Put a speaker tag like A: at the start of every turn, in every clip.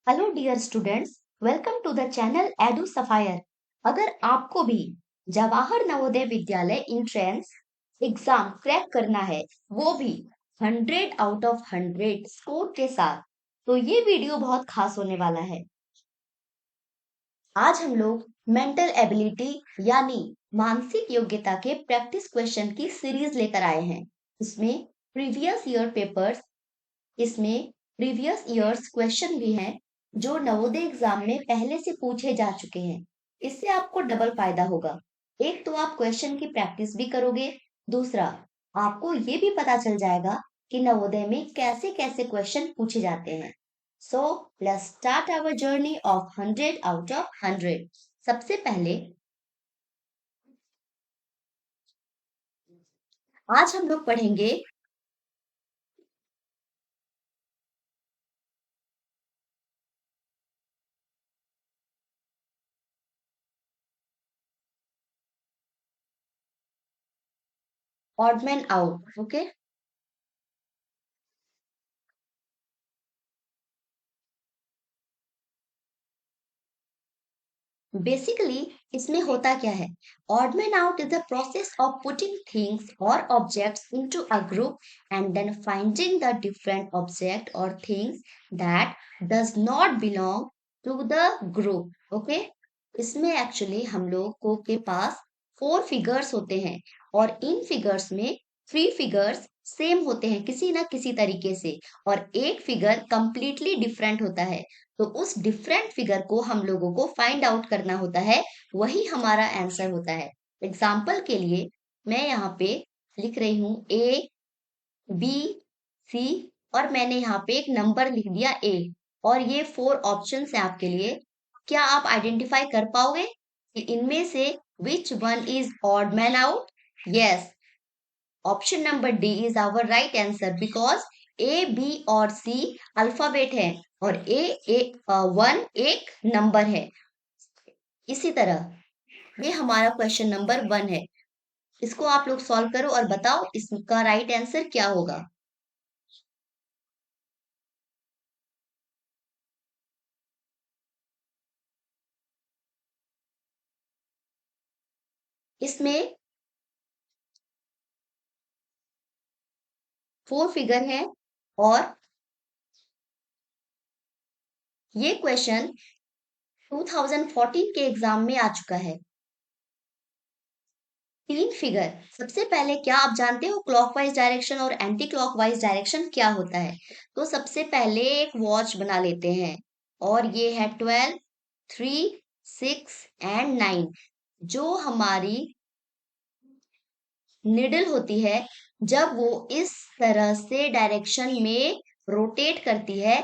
A: Hello dear students, welcome to the channel Edu Sapphire. अगर आपको भी Jawahar Navodaya Vidyalaya entrance exam crack करना है, वो भी 100 आउट ऑफ 100 स्कोर के साथ, तो ये वीडियो बहुत खास होने वाला है। आज हम लोग मेंटल एबिलिटी यानी मानसिक योग्यता के प्रैक्टिस क्वेश्चन की सीरीज लेकर आए हैं। इसमें प्रीवियस ईयर पेपर्स इसमें प्रीवियस ईयर्स क्वेश्चन भी हैं जो नवोदय एग्जाम में पहले से पूछे जा चुके हैं। इससे आपको डबल फायदा होगा। एक तो आप क्वेश्चन की प्रैक्टिस भी करोगे, दूसरा आपको ये भी पता चल जाएगा कि नवोदय में कैसे कैसे क्वेश्चन पूछे जाते हैं। So let's start our journey of 100 out of 100। सबसे पहले आज हम लोग पढ़ेंगे odd man out. Okay, basically इसमें होता क्या है? Odd man out is the process of putting things और objects into a group and then finding the different object और things that does not belong to the group. Okay, इसमें actually हम लोग को के पास 4 फिगर्स होते हैं और इन फिगर्स में 3 फिगर्स सेम होते हैं किसी ना किसी तरीके से, और एक फिगर कंप्लीटली डिफरेंट होता है। तो उस डिफरेंट फिगर को हम लोगों को फाइंड आउट करना होता है, वही हमारा आंसर होता है। एग्जाम्पल के लिए मैं यहाँ पे लिख रही हूँ ए बी सी, और मैंने यहाँ पे एक नंबर लिख दिया ए, और ये 4 ऑप्शंस हैं आपके लिए। क्या आप आइडेंटिफाई कर पाओगे कि इनमें से which one is odd man out? Yes, option number D is our right answer, because A B और सी अल्फाबेट है और ए 1 एक नंबर है। इसी तरह ये हमारा क्वेश्चन नंबर 1 है। इसको आप लोग सॉल्व करो और बताओ इसका राइट आंसर क्या होगा। इसमें 4 फिगर है, और ये क्वेश्चन 2014 के एग्जाम में आ चुका है। 3 फिगर, सबसे पहले क्या आप जानते हो क्लॉकवाइज डायरेक्शन और एंटी क्लॉकवाइज डायरेक्शन क्या होता है? तो सबसे पहले एक वॉच बना लेते हैं, और ये है 12, 3, 6 एंड 9। जो हमारी निडल होती है, जब वो इस तरह से डायरेक्शन में रोटेट करती है,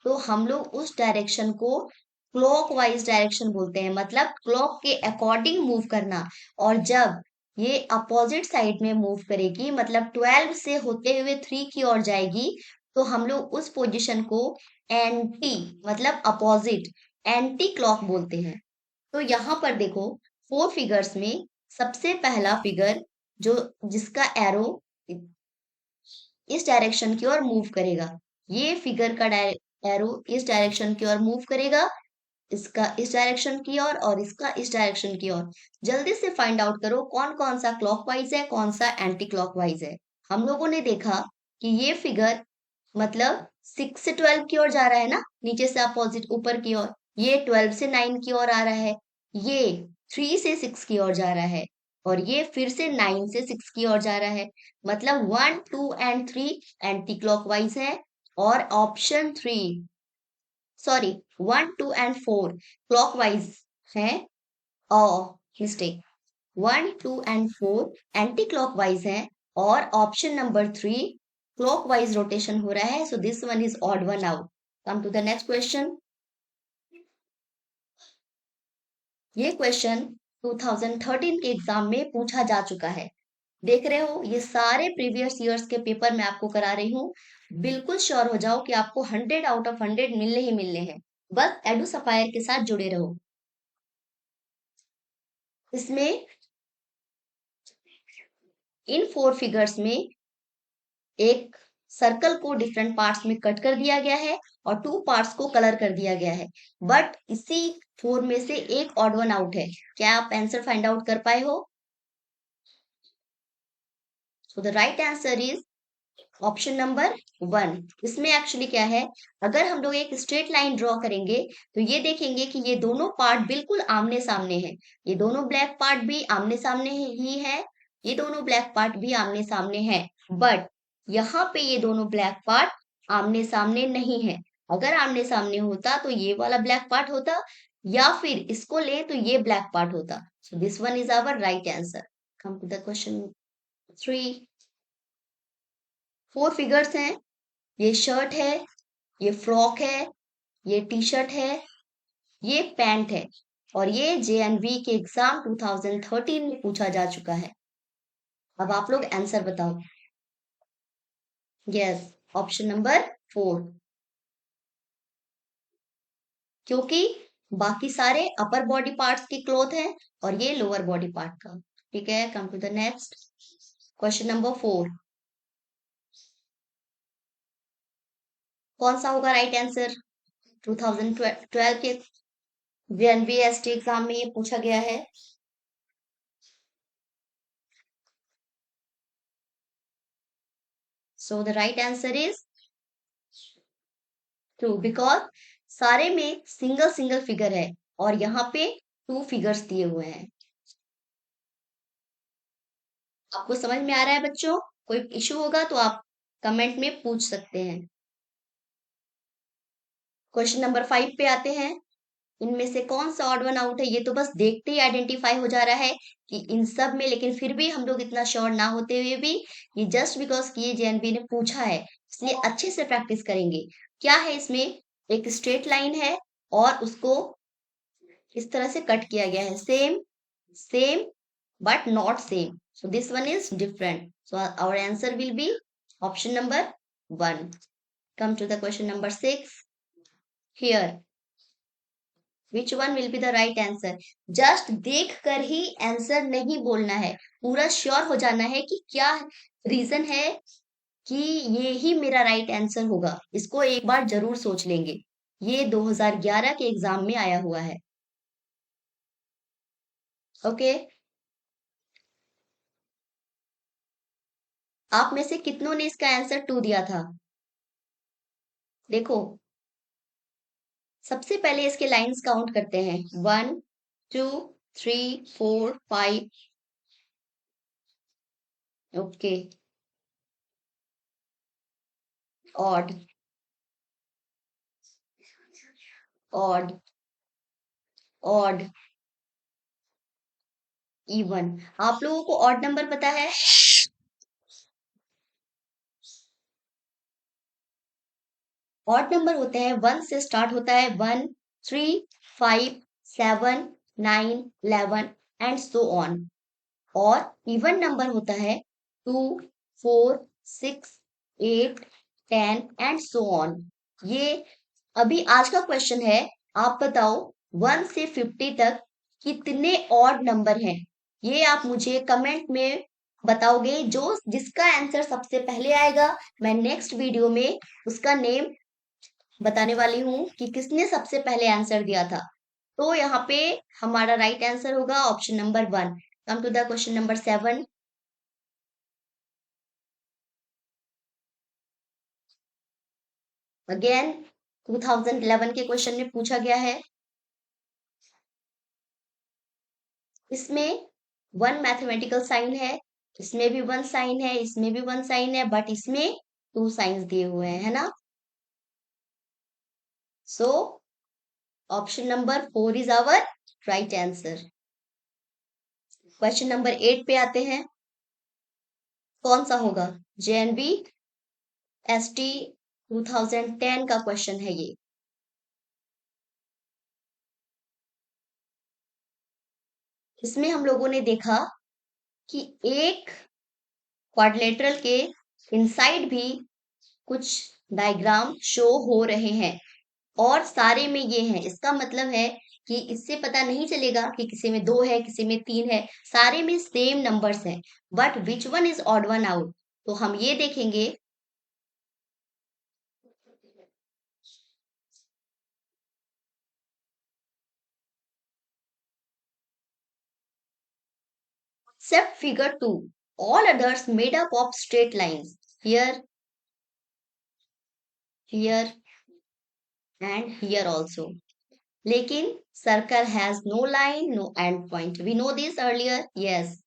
A: तो हम लोग उस डायरेक्शन को क्लॉकवाइज डायरेक्शन बोलते हैं, मतलब क्लॉक के अकॉर्डिंग मूव करना। और जब ये अपोजिट साइड में मूव करेगी, मतलब 12 से होते हुए 3 की ओर जाएगी, तो हम लोग उस पोजीशन को एंटी, मतलब अपोजिट, एंटी क्लॉक बोलते हैं। तो यहाँ पर देखो, 4 फिगर्स में सबसे पहला फिगर जो जिसका एरो इस डायरेक्शन की ओर मूव करेगा, ये फिगर का एरो इस डायरेक्शन की ओर मूव करेगा, इसका इस डायरेक्शन की ओर और इसका इस डायरेक्शन की ओर। जल्दी से फाइंड आउट करो कौन कौन सा क्लॉकवाइज है, कौन सा एंटी क्लॉकवाइज है। हम लोगों ने देखा कि ये फिगर मतलब 6 से 12 की ओर जा रहा है ना, नीचे से अपोजिट ऊपर की ओर। ये 12 से 9 की ओर आ रहा है, ये 3 से 6 की ओर जा रहा है, और ये फिर से 9 से 6 की ओर जा रहा है। मतलब 1, 2 एंड 3 एंटी क्लॉकवाइज है, और ऑप्शन 3, सॉरी, 1, 2 एंड 4 क्लॉकवाइज है। मिस्टेक, 1, 2 एंड 4 एंटी क्लॉकवाइज है, और ऑप्शन नंबर 3 क्लॉकवाइज रोटेशन हो रहा है। So this one is odd one out. Come to the next question. ये क्वेश्चन 2013 के एग्जाम में पूछा जा चुका है। देख रहे हो, ये सारे प्रीवियस ईयर्स के पेपर मैं आपको करा रही हूँ। बिल्कुल श्योर हो जाओ कि आपको 100 आउट ऑफ 100 मिलने ही मिलने हैं। बस एडू सफायर के साथ जुड़े रहो। इसमें इन 4 फिगर्स में एक सर्कल को डिफरेंट पार्ट्स में कट कर दिया गया है और 2 पार्ट्स को कलर कर दिया गया है, बट इसी 4 में से एक ऑड वन आउट है। क्या आप आंसर फाइंड आउट कर पाए हो? सो the right answer is option number 1। इसमें एक्चुअली क्या है, अगर हम लोग एक स्ट्रेट लाइन ड्रॉ करेंगे तो ये देखेंगे कि ये दोनों पार्ट बिल्कुल आमने सामने है। ये दोनों ब्लैक पार्ट भी आमने सामने ही है, ये दोनों ब्लैक पार्ट भी आमने सामने है, बट यहाँ पे ये दोनों ब्लैक पार्ट आमने सामने नहीं है। अगर आमने सामने होता तो ये वाला ब्लैक पार्ट होता, या फिर इसको ले तो ये ब्लैक पार्ट होता। So this one is our right answer. Come to the question 3। 4 figures हैं। ये शर्ट है, ये फ्रॉक है, ये टी शर्ट है, ये पैंट है, और ये जेएनवी के एग्जाम 2013 में पूछा जा चुका है। अब आप लोग आंसर बताओ। यस, ऑप्शन नंबर 4, क्योंकि बाकी सारे अपर बॉडी पार्ट्स के क्लोथ हैं और ये लोअर बॉडी पार्ट का। ठीक है, come to the next question number 4। कौन सा होगा राइट आंसर? 2012 के जेएनवी एग्जाम में ये पूछा गया है। सो the right answer is true, because सारे में सिंगल सिंगल फिगर है और यहाँ पे 2 फिगर्स दिए हुए हैं। आपको समझ में आ रहा है बच्चों? कोई इशू होगा तो आप कमेंट में पूछ सकते हैं। क्वेश्चन नंबर 5 पे आते हैं। इनमें से कौन सा ऑड वन आउट है? ये तो बस देखते ही आइडेंटिफाई हो जा रहा है कि इन सब में, लेकिन फिर भी हम लोग इतना श्योर ना होते हुए भी ये जस्ट बिकॉज कि ये जेएनबी ने पूछा है इसलिए अच्छे से प्रैक्टिस करेंगे। क्या है इसमें? एक स्ट्रेट लाइन है और उसको इस तरह से कट किया गया है, same same but not same. So this one is different. So our answer will be option number 1. Come to the question number 6. Here, which one will be the right answer? Just देख कर ही answer नहीं बोलना है, पूरा sure हो जाना है कि क्या रीजन है कि ये ही मेरा राइट आंसर होगा। इसको एक बार जरूर सोच लेंगे। ये 2011 के एग्जाम में आया हुआ है। ओके, आप में से कितनों ने इसका आंसर 2 दिया था? देखो, सबसे पहले इसके लाइंस काउंट करते हैं। 1 2 3 4 5। Okay, odd odd odd even. आप लोगों को ऑड नंबर पता है? ऑड नंबर होते हैं 1 से स्टार्ट होता है, 1 3 5 7 9 11 एंड सो ऑन। और इवन नंबर होता है 2 4 6 8 10 एंड सो ऑन। ये अभी आज का क्वेश्चन है। आप बताओ 1 से 50 तक कितने ऑड नंबर हैं? ये आप मुझे कमेंट में बताओगे। जो जिसका आंसर सबसे पहले आएगा, मैं नेक्स्ट वीडियो में उसका नेम बताने वाली हूँ कि किसने सबसे पहले आंसर दिया था। तो यहाँ पे हमारा राइट आंसर होगा option number 1। Come to the question number 7। Again 2011 के क्वेश्चन में पूछा गया है। इसमें 1 मैथमेटिकल साइन है, इसमें भी 1 साइन है, इसमें भी 1 साइन है, बट इसमें 2 साइंस दिए हुए हैं, है ना? So option number 4 is our right answer. Question number 8 पे आते हैं। कौन सा होगा? जेएनबी एसटी 2010 का क्वेश्चन है ये। इसमें हम लोगों ने देखा कि एक क्वाड्रिलेटरल के इनसाइड भी कुछ डायग्राम शो हो रहे हैं और सारे में ये है। इसका मतलब है कि इससे पता नहीं चलेगा कि किसी में 2 है, किसी में 3 है, सारे में सेम नंबर्स हैं, but which one is odd one out. तो हम ये देखेंगे except figure 2. All others made up of straight lines. Here, here and here also. लेकिन circle has no line, no end point. We know this earlier. Yes.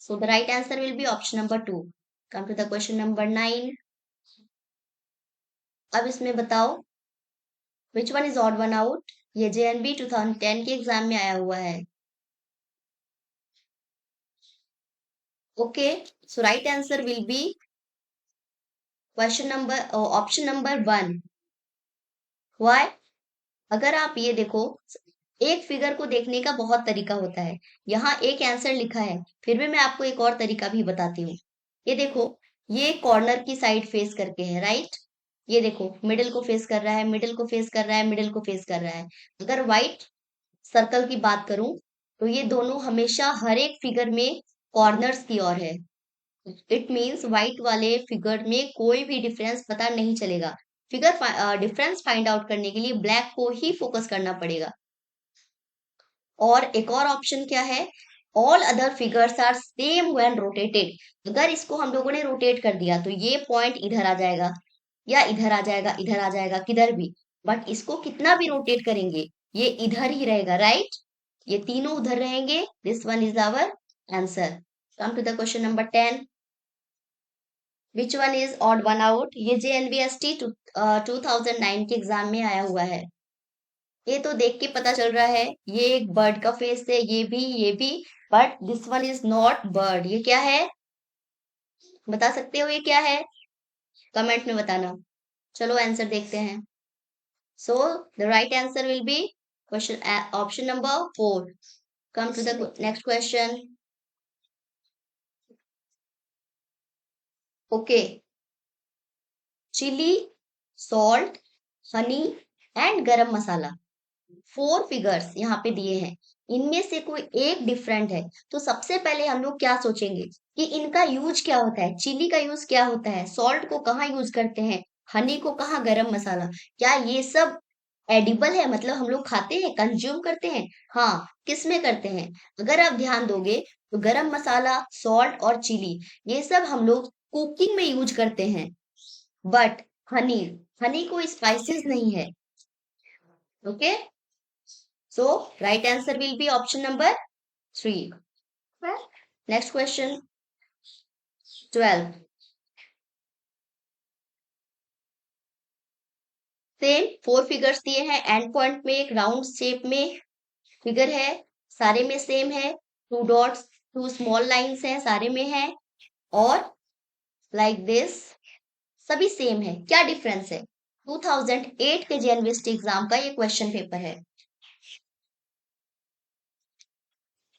A: So the right answer will be option number 2. Come to the question number 9. अब इसमें बताओ which one is odd one out? ये JNB 2010 के exam में आया हुआ है. Okay. So right answer will be option number 1. Why? अगर आप ये देखो, एक फिगर को देखने का बहुत तरीका होता है. यहाँ एक आंसर लिखा है, फिर भी मैं आपको एक और तरीका भी बताती हूँ. ये देखो, ये कॉर्नर की साइड फेस करके है, राइट. ये देखो, मिडिल को फेस कर रहा है, मिडिल को फेस कर रहा है, मिडिल को फेस कर रहा है. अगर व्हाइट सर्कल की बात करूं तो ये दोनों हमेशा हर एक फिगर में कॉर्नर्स की ओर है. इट मीन्स व्हाइट वाले फिगर में कोई भी डिफरेंस पता नहीं चलेगा. फिगर डिफरेंस फाइंड आउट करने के लिए ब्लैक को ही फोकस करना पड़ेगा. और एक और ऑप्शन क्या है? All other figures are same when rotated. अगर इसको हम लोगों ने रोटेट कर दिया तो ये पॉइंट इधर आ जाएगा या इधर आ जाएगा, इधर आ जाएगा, किधर भी. बट इसको कितना भी रोटेट करेंगे ये इधर ही रहेगा, राइट. ये तीनों उधर रहेंगे. This one is our answer. Come to the question number 10. Which one is odd one out? ये JNBST 2009 के एग्जाम में आया हुआ है. ये तो देख के पता चल रहा है ये एक बर्ड का फेस है, ये भी. But this one is not bird. ये क्या है? बता सकते हो ये क्या है? कमेंट में बताना. चलो आंसर देखते हैं. So the right answer will be question option number 4. Come to the next question. Okay. Chilli, salt, honey and garam masala, 4 figures यहाँ पे दिए हैं. इनमें से कोई एक डिफरेंट है तो सबसे पहले हम लोग क्या सोचेंगे कि इनका यूज क्या होता है. चिली का यूज क्या होता है, सॉल्ट को कहाँ यूज करते हैं, हनी को कहाँ, गरम मसाला. क्या ये सब एडिबल है, मतलब हम लोग खाते हैं, कंज्यूम करते हैं? हाँ. किस में करते हैं? अगर आप ध्यान दोगे तो गरम मसाला, सॉल्ट और चिली, ये सब हम लोग कुकिंग में यूज करते हैं. बट हनी, हनी कोई स्पाइसेस नहीं है. Okay. So, right answer will be option number 3. Next question, 12. Same 4 figures दिए हैं. एंड पॉइंट में एक राउंड शेप में फिगर है, सारे में सेम है. 2 डॉट्स, 2 स्मॉल लाइंस हैं, सारे में है. और लाइक दिस सभी सेम है. क्या डिफरेंस है? 2008 के JNBST एग्जाम का ये क्वेश्चन पेपर है.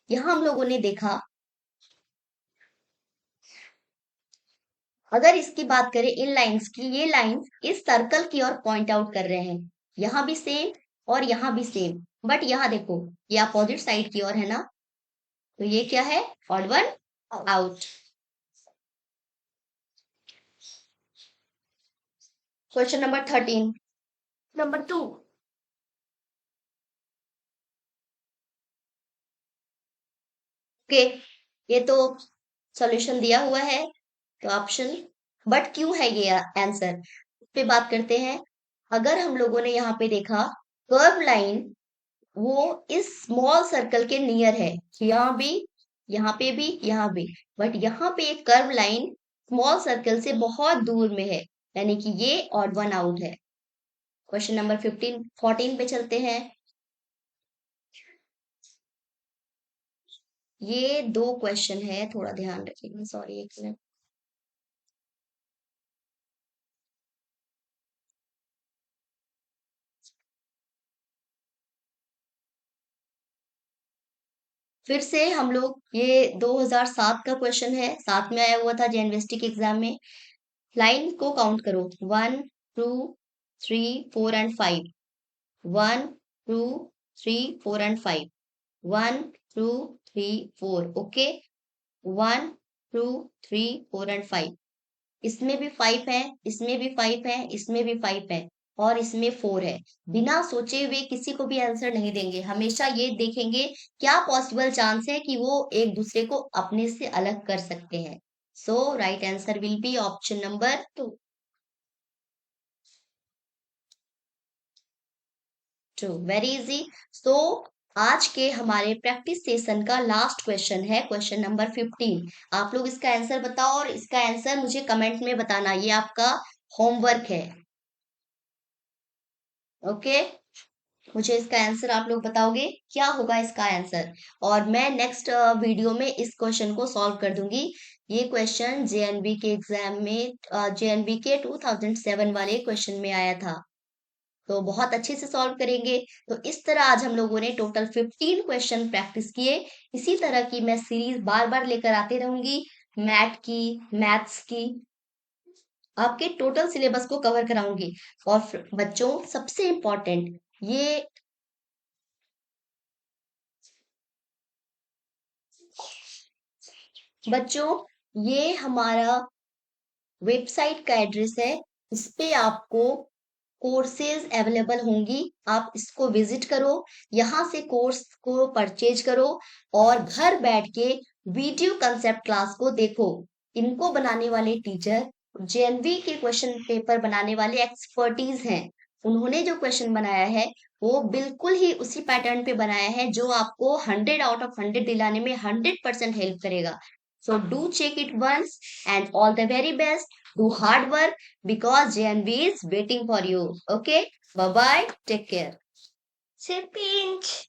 A: यहां हम लोगों ने देखा, अगर इसकी बात करें इन लाइंस की, ये लाइंस इस सर्कल की ओर पॉइंट आउट कर रहे हैं. यहाँ भी सेम और यहाँ भी सेम. बट यहाँ देखो, ये अपोजिट साइड की ओर है ना, तो ये क्या है? Odd one out. Question number 13. Number 2. Okay. ये तो सॉल्यूशन दिया हुआ है तो ऑप्शन, बट क्यों है ये आंसर पे बात करते हैं. अगर हम लोगों ने यहाँ पे देखा, कर्व लाइन वो इस स्मॉल सर्कल के नियर है. यहाँ भी, यहाँ पे भी, यहाँ भी. बट यहाँ पे एक कर्व लाइन स्मॉल सर्कल से बहुत दूर में है, यानी कि ये ऑड वन आउट है. क्वेश्चन नंबर 14 पे चलते हैं. ये 2 क्वेश्चन है, थोड़ा ध्यान रखिएगा. सॉरी, एक मिनट. फिर से हम लोग, ये 2007 का क्वेश्चन है, साथ में आया हुआ था JNBST के एग्जाम में. लाइन को काउंट करो. 1 2 3 4 एंड 5. 1 2 3 4 एंड 5. 1 2 3 4. ओके. 1 2 3 4 एंड 5. इसमें भी 5 है, इसमें भी 5 है, इसमें भी 5 है. और इसमें 4 है। बिना सोचे हुए किसी को भी आंसर नहीं देंगे, हमेशा ये देखेंगे क्या पॉसिबल चांस है कि वो एक दूसरे को अपने से अलग कर सकते हैं। So right answer will be option number 2। Too very easy. So आज के हमारे प्रैक्टिस सेशन का लास्ट क्वेश्चन है क्वेश्चन नंबर 15। आप लोग इसका आंसर बताओ और इसका आंसर मुझे कमेंट में बताना, ये आपका होमवर्क है। ओके, मुझे इसका आंसर आप लोग बताओगे क्या होगा इसका आंसर, और मैं नेक्स्ट वीडियो में इस क्वेश्चन को सॉल्व कर दूंगी। ये क्वेश्चन जेएनबी के एग्जाम में, जेएनबी के 2007 वाले क्वेश्चन में आया था, तो बहुत अच्छे से सॉल्व करेंगे। तो इस तरह आज हम लोगों ने टोटल 15 क्वेश्चन प्रैक्टिस किए। इसी तरह की मैं सीरीज बार बार लेकर आते रहूंगी, मैथ्स की, आपके टोटल सिलेबस को कवर कराऊंगी। और बच्चों सबसे इम्पोर्टेंट, ये बच्चों ये हमारा वेबसाइट का एड्रेस है, इस पे आपको कोर्सेज अवेलेबल होंगी, आप इसको विजिट करो, यहाँ से कोर्स को परचेज करो और घर बैठ के वीडियो कंसेप्ट क्लास को देखो। इनको बनाने वाले टीचर जेएनवी के क्वेश्चन पेपर बनाने वाले एक्सपर्टीज हैं। उन्होंने जो क्वेश्चन बनाया है वो बिल्कुल ही उसी पैटर्न पे बनाया है जो आपको 100 आउट ऑफ 100 दिलाने में 100% हेल्प करेगा। So do check it once and all the very best. Do hard work because JNB is waiting for you. Okay? Bye bye. Take care. Say pinch.